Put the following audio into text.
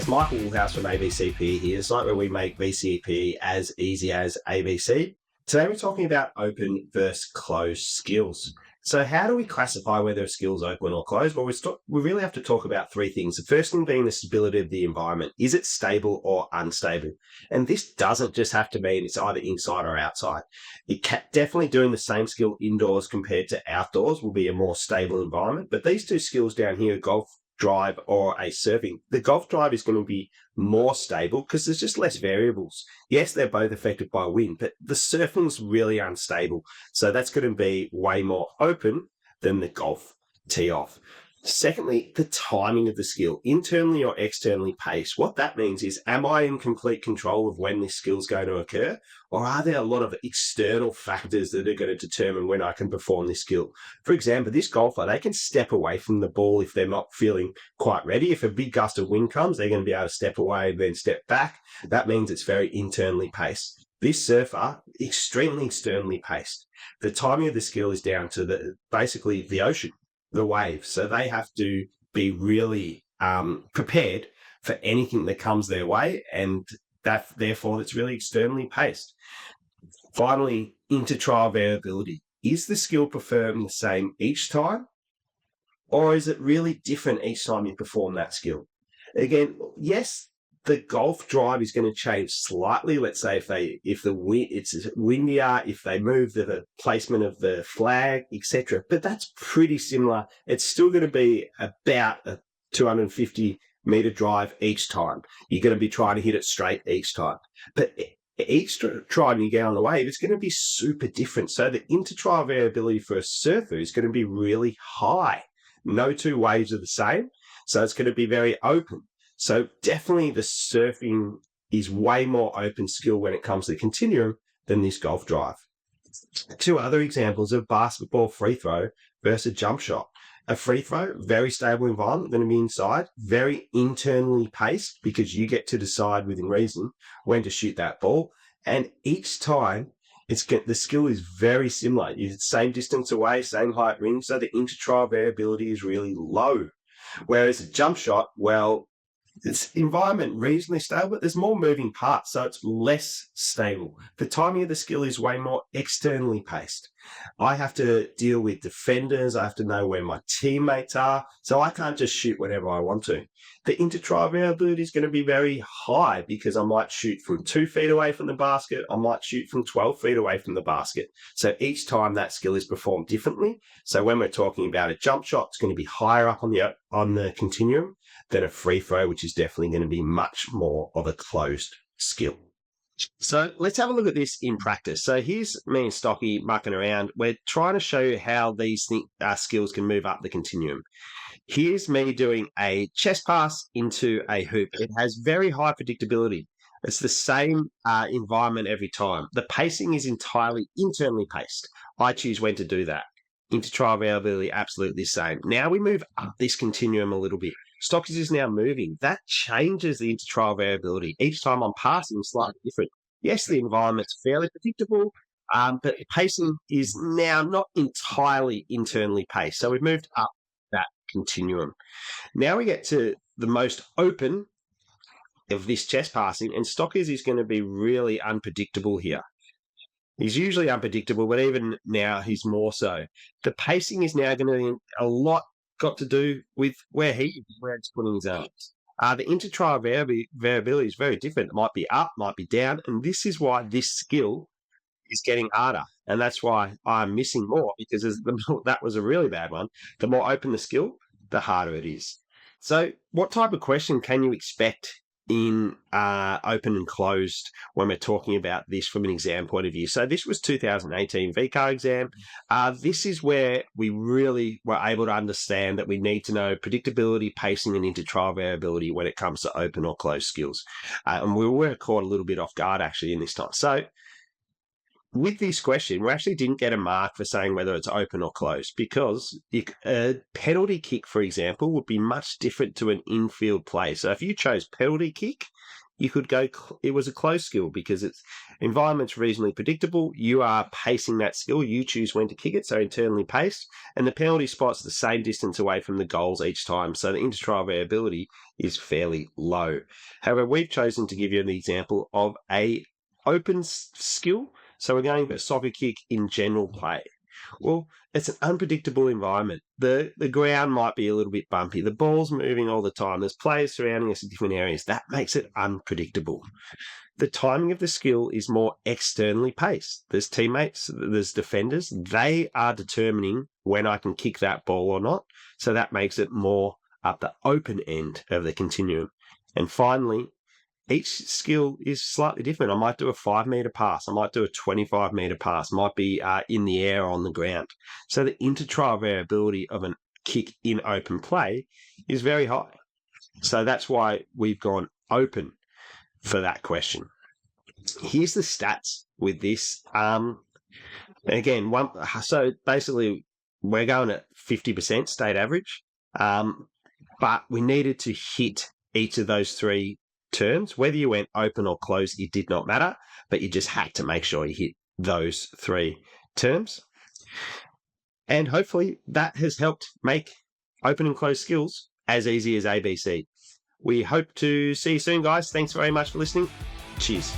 guys, Michael Woolhouse from ABCP here. It's like where we make VCP as easy as ABC. Today we're talking about open versus closed skills. So how do we classify whether a skill is open or closed? Well, we really have to talk about three things. The first thing being the stability of the environment. Is it stable or unstable? And this doesn't just have to mean it's either inside or outside. Definitely doing the same skill indoors compared to outdoors will be a more stable environment. But these two skills down here, golf drive or a surfing, the golf drive is going to be more stable because there's just less variables. Yes, they're both affected by wind, but the surfing's really unstable. So that's going to be way more open than the golf tee off. Secondly, the timing of the skill, internally or externally paced. What that means is, am I in complete control of when this skill is going to occur? Or are there a lot of external factors that are going to determine when I can perform this skill? For example, this golfer, they can step away from the ball if they're not feeling quite ready. If a big gust of wind comes, they're going to be able to step away and then step back. That means it's very internally paced. This surfer, extremely externally paced. The timing of the skill is down to basically the ocean, the waves. So they have to be really prepared for anything that comes their way, and therefore it's really externally paced. Finally, inter-trial variability. Is the skill performed the same each time, or is it really different each time you perform that skill? Again, yes, the golf drive is going to change slightly. Let's say if the wind, it's windier, if they move the placement of the flag, etc. But that's pretty similar. It's still going to be about a 250-meter drive each time. You're going to be trying to hit it straight each time. But each time you get on the wave, it's going to be super different. So the inter-trial variability for a surfer is going to be really high. No two waves are the same. So it's going to be very open. So definitely the surfing is way more open skill when it comes to the continuum than this golf drive. Two other examples of basketball free throw versus jump shot. A free throw, very stable environment, going to be inside, very internally paced because you get to decide within reason when to shoot that ball. And each time the skill is very similar. You're the same distance away, same height ring, so the inter-trial variability is really low. Whereas a jump shot, well, it's environment reasonably stable, but there's more moving parts, so it's less stable. The timing of the skill is way more externally paced. I have to deal with defenders. I have to know where my teammates are, so I can't just shoot whenever I want to. The inter-trial variability is going to be very high because I might shoot from 2 feet away from the basket. I might shoot from 12 feet away from the basket. So each time that skill is performed differently. So when we're talking about a jump shot, it's going to be higher up on the continuum than a free throw, which is definitely going to be much more of a closed skill. So let's have a look at this in practice. So here's me and Stocky mucking around. We're trying to show you how these skills can move up the continuum. Here's me doing a chest pass into a hoop. It has very high predictability. It's the same environment every time. The pacing is entirely internally paced. I choose when to do that. Inter-trial variability, absolutely the same. Now we move up this continuum a little bit. Stockies is now moving. That changes the inter-trial variability. Each time I'm passing, slightly different. Yes, the environment's fairly predictable, but pacing is now not entirely internally paced. So we've moved up that continuum. Now we get to the most open of this chest passing, and Stockies is going to be really unpredictable here. He's usually unpredictable, but even now he's more so. The pacing is now going to be a lot got to do with where he's putting his arms. The inter-trial variability is very different. It might be up, might be down, and this is why this skill is getting harder. And that's why I'm missing more, because that was a really bad one. The more open the skill, the harder it is. So what type of question can you expect in open and closed when we're talking about this from an exam point of view? So this was 2018 VCAR exam. This is where we really were able to understand that we need to know predictability, pacing, and inter-trial variability when it comes to open or closed skills. And we were caught a little bit off guard actually in this time. So with this question, we actually didn't get a mark for saying whether it's open or closed, because a penalty kick, for example, would be much different to an infield play. So if you chose penalty kick, you could go, it was a close skill because its environment's reasonably predictable. You are pacing that skill. You choose when to kick it, so internally paced. And the penalty spot's the same distance away from the goals each time, so the inter-trial variability is fairly low. However, we've chosen to give you an example of a open skill. So we're going for soccer kick in general play. Well, it's an unpredictable environment. The ground might be a little bit bumpy. The ball's moving all the time. There's players surrounding us in different areas. That makes it unpredictable. The timing of the skill is more externally paced. There's teammates, there's defenders. They are determining when I can kick that ball or not. So that makes it more up the open end of the continuum. And finally, each skill is slightly different. I might do a 5-meter pass. I might do a 25-meter pass. Might be in the air or on the ground. So the inter-trial variability of a kick in open play is very high. So that's why we've gone open for that question. Here's the stats with this. Again, so basically we're going at 50% state average, but we needed to hit each of those three terms. Whether you went open or closed, it did not matter, but you just had to make sure you hit those three terms. And hopefully that has helped make open and closed skills as easy as ABC. We hope to see you soon, guys. Thanks very much for listening. Cheers.